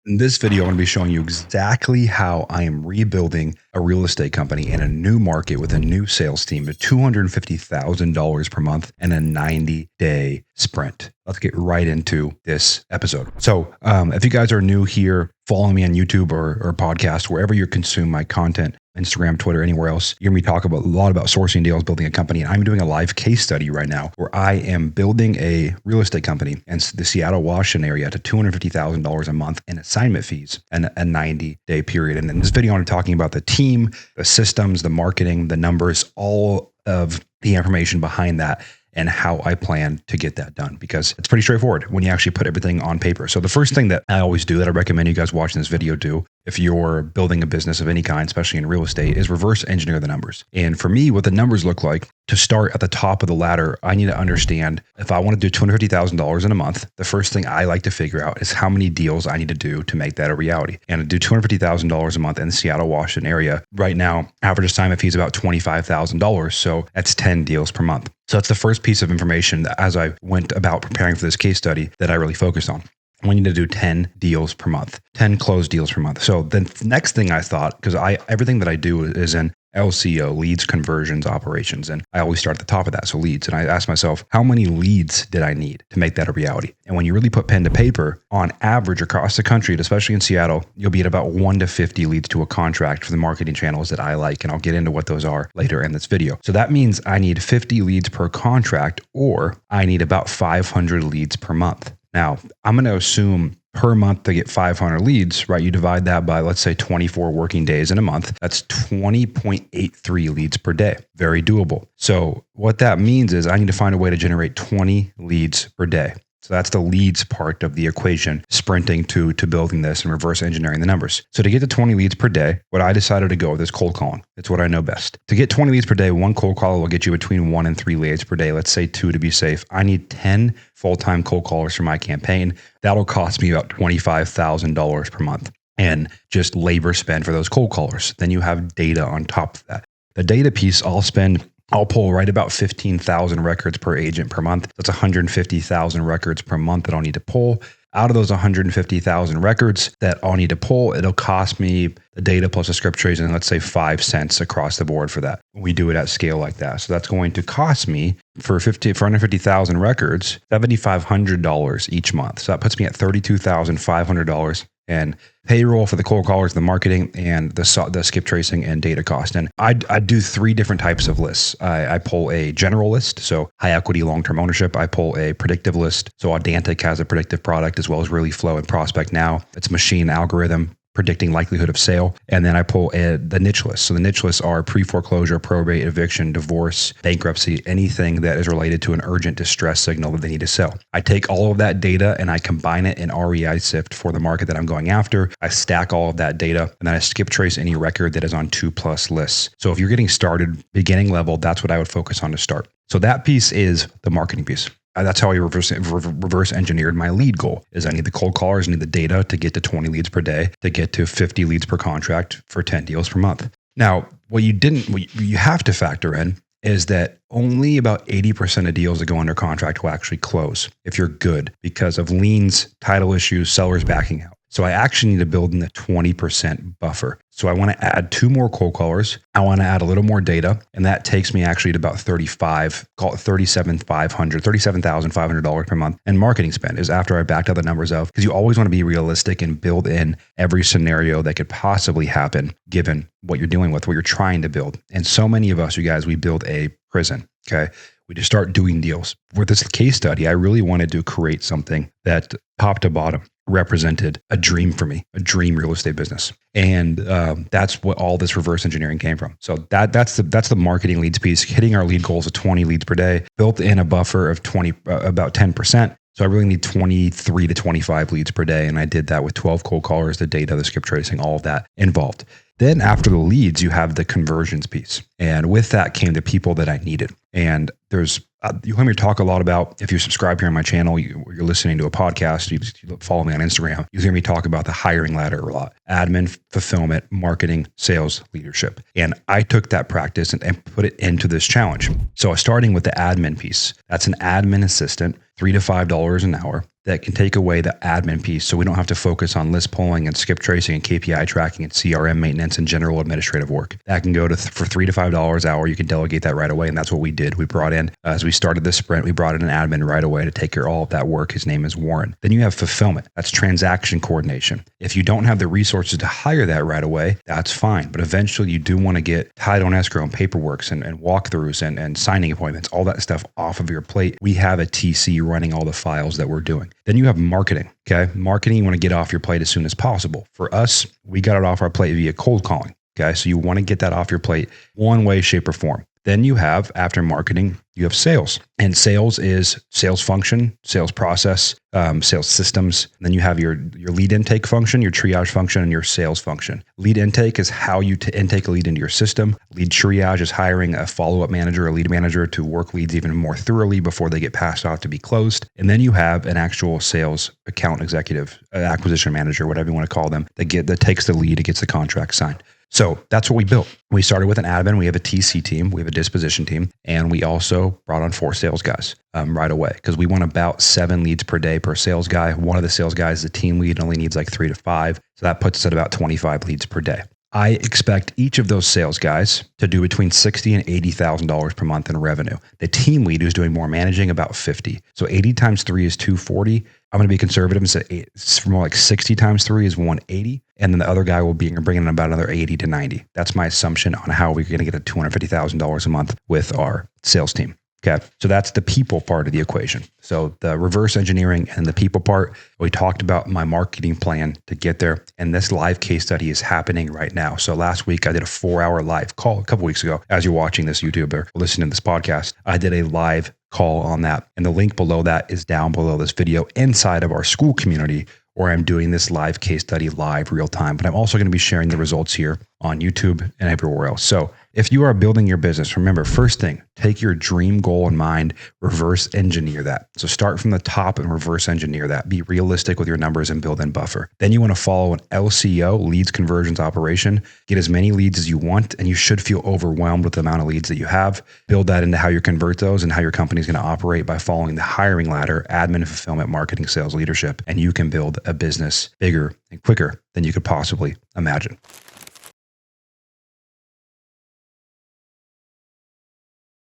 In this video, I'm going to be showing you exactly how I am rebuilding a real estate company in a new market with a new sales team at $250,000 per month and a 90-day sprint. Let's get right into this episode. So if you guys are new here, follow me on YouTube or podcast, wherever you consume my content, Instagram, Twitter, anywhere else. You hear me talk about a lot about sourcing deals, building a company. And I'm doing a live case study right now where I am building a real estate company in the Seattle, Washington area to $250,000 a month in assignment fees and a 90-day period. And in this video, I'm talking about the team, the systems, the marketing, the numbers, all of the information behind that, and how I plan to get that done, because it's pretty straightforward when you actually put everything on paper. So the first thing that I always do, that I recommend you guys watching this video do, if you're building a business of any kind, especially in real estate, is reverse engineer the numbers. And for me, what the numbers look like, to start at the top of the ladder, I need to understand if I want to do $250,000 in a month, the first thing I like to figure out is how many deals I need to do to make that a reality. And to do $250,000 a month in the Seattle, Washington area, right now, average assignment fee is about $25,000. So that's 10 deals per month. So that's the first piece of information that, as I went about preparing for this case study, that I really focused on. We need to do 10 deals per month, 10 closed deals per month. So the next thing I thought, because everything that I do is in LCO, leads, conversions, operations. And I always start at the top of that. So leads. And I asked myself, how many leads did I need to make that a reality? And when you really put pen to paper, on average across the country, especially in Seattle, you'll be at about 1 to 50 leads to a contract for the marketing channels that I like. And I'll get into what those are later in this video. So that means I need 50 leads per contract, or I need about 500 leads per month. Now, I'm going to assume per month to get 500 leads, right? You divide that by, let's say, 24 working days in a month. That's 20.83 leads per day. Very doable. So what that means is I need to find a way to generate 20 leads per day. So that's the leads part of the equation, sprinting to building this and reverse engineering the numbers. So to get to 20 leads per day, what I decided to go with is cold calling. It's what I know best. To get 20 leads per day, one cold caller will get you between 1 and 3 leads per day. Let's say 2 to be safe. I need 10 full-time cold callers for my campaign. That'll cost me about $25,000 per month. And just labor spend for those cold callers. Then you have data on top of that. The data piece, I'll pull right about 15,000 records per agent per month. That's 150,000 records per month that I'll need to pull. Out of those 150,000 records that I'll need to pull, it'll cost me the data plus a script trace, and let's say 5 cents across the board for that. We do it at scale like that. So that's going to cost me for 150,000 records, $7,500 each month. So that puts me at $32,500. And payroll for the cold callers, the marketing, and the skip tracing and data cost. And I do 3 different types of lists. I pull a general list, so high equity, long-term ownership. I pull a predictive list. So Audantic has a predictive product, as well as Really Flow and Prospect Now. It's machine algorithm predicting likelihood of sale. And then I pull the niche list. So the niche lists are pre-foreclosure, probate, eviction, divorce, bankruptcy, anything that is related to an urgent distress signal that they need to sell. I take all of that data and I combine it in REI Sift for the market that I'm going after. I stack all of that data, and then I skip trace any record that is on 2+ lists. So if you're getting started, beginning level, that's what I would focus on to start. So that piece is the marketing piece. That's how I reverse engineered my lead goal. Is I need the cold callers, I need the data to get to 20 leads per day, to get to 50 leads per contract for 10 deals per month. Now, what you have to factor in is that only about 80% of deals that go under contract will actually close if you're good, because of liens, title issues, sellers backing out. So I actually need to build in a 20% buffer. So I want to add 2 more cold callers. I want to add a little more data. And that takes me actually to about $37,500 per month. And marketing spend is after I backed out the numbers of, because you always want to be realistic and build in every scenario that could possibly happen given what you're dealing with, what you're trying to build. And so many of us, you guys, we build a prison. Okay. We just start doing deals. With this case study, I really wanted to create something that top to bottom represented a dream for me, a dream real estate business. And that's what all this reverse engineering came from. So that's the marketing leads piece, hitting our lead goals of 20 leads per day, built in a buffer of about 10%. So I really need 23 to 25 leads per day. And I did that with 12 cold callers, the data, the skip tracing, all of that involved. Then after the leads, you have the conversions piece. And with that came the people that I needed. And there's, you hear me talk a lot about, if you subscribe here on my channel, you're listening to a podcast, you follow me on Instagram, you hear me talk about the hiring ladder a lot: admin, fulfillment, marketing, sales, leadership. And I took that practice and put it into this challenge. So starting with the admin piece, that's an admin assistant, $3 to $5 an hour. that can take away the admin piece so we don't have to focus on list pulling and skip tracing and KPI tracking and CRM maintenance and general administrative work. That can go to for $3 to $5 an hour. You can delegate that right away. And that's what we did. We brought in, as we started this sprint, we brought in an admin right away to take care of all of that work. His name is Warren. Then you have fulfillment. That's transaction coordination. If you don't have the resources to hire that right away, that's fine. But eventually you do want to get title and escrow and paperworks and walkthroughs and signing appointments, all that stuff off of your plate. We have a TC running all the files that we're doing. Then you have marketing. Okay. Marketing, you want to get off your plate as soon as possible. For us, we got it off our plate via cold calling. Okay. So you want to get that off your plate one way, shape, or form. Then you have, after marketing, you have sales. And sales is sales function, sales process, sales systems. And then you have your lead intake function, your triage function, and your sales function. Lead intake is how you intake a lead into your system. Lead triage is hiring a follow-up manager, a lead manager to work leads even more thoroughly before they get passed off to be closed. And then you have an actual sales account executive, acquisition manager, whatever you want to call them, that takes the lead and gets the contract signed. So that's what we built. We started with an admin. We have a TC team. We have a disposition team. And we also brought on 4 sales guys right away because we want about 7 leads per day per sales guy. One of the sales guys is a team lead, only needs like 3 to 5. So that puts us at about 25 leads per day. I expect each of those sales guys to do between $60,000 and $80,000 per month in revenue. The team lead who's doing more managing, about 50. So 80 times 3 is 240. I'm going to be conservative and say it's more like 60 times 3 is 180. And then the other guy will be bringing in about another 80 to 90. That's my assumption on how we're going to get to $250,000 a month with our sales team. Okay. So that's the people part of the equation. So the reverse engineering and the people part, we talked about my marketing plan to get there. And this live case study is happening right now. So last week I did a 4-hour live call a couple weeks ago. As you're watching this YouTube or listening to this podcast, I did a live call on that. And the link below that is down below this video inside of our school community where I'm doing this live case study live real time. But I'm also going to be sharing the results here on YouTube and everywhere else. So if you are building your business, remember, first thing, take your dream goal in mind, reverse engineer that. So start from the top and reverse engineer that. Be realistic with your numbers and build in buffer. Then you want to follow an LCO, leads conversions operation. Get as many leads as you want, and you should feel overwhelmed with the amount of leads that you have. Build that into how you convert those and how your company is going to operate by following the hiring ladder, admin, fulfillment, marketing, sales, leadership, and you can build a business bigger and quicker than you could possibly imagine.